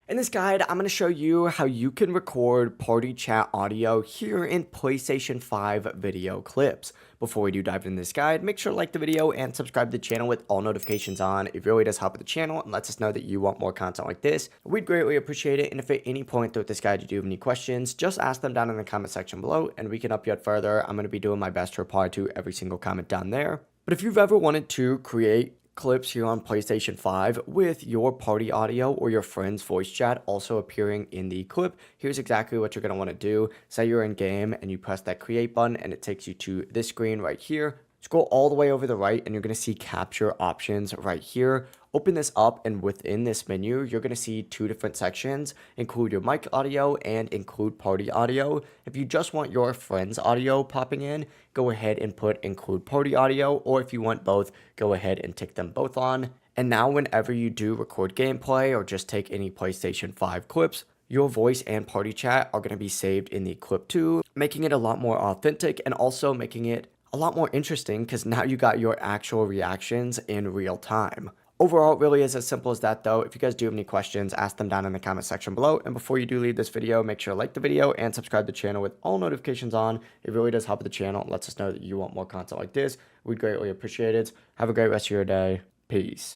In this guide, I'm going to show you how you can record party chat audio here in PlayStation 5 video clips. Before we do dive into this guide, make sure to like the video and subscribe to the channel with all notifications on. It really does help with the channel and lets us know that you want more content like this. We'd greatly appreciate it, and if at any point throughout this guide you do have any questions, just ask them down in the comment section below and we can help you out further. I'm going to be doing my best to reply to every single comment down there. But if you've ever wanted to create clips here on PlayStation 5 with your party audio or your friend's voice chat also appearing in the clip, here's exactly what you're going to want to do. Say you're in game and you press that create button and it takes you to this screen right here. Scroll all the way over the right and you're going to see capture options right here. Open this up, and within this menu, you're going to see two different sections: include your mic audio and include party audio. If you just want your friend's audio popping in, go ahead and put include party audio, or if you want both, go ahead and tick them both on. And now whenever you do record gameplay or just take any PlayStation 5 clips, your voice and party chat are going to be saved in the clip too, making it a lot more authentic and also making it a lot more interesting because now you got your actual reactions in real time. Overall, it really is as simple as that though. If you guys do have any questions, ask them down in the comment section below. And before you do leave this video, make sure to like the video and subscribe to the channel with all notifications on. It really does help the channel and lets us know that you want more content like this. We'd greatly appreciate it. Have a great rest of your day. Peace.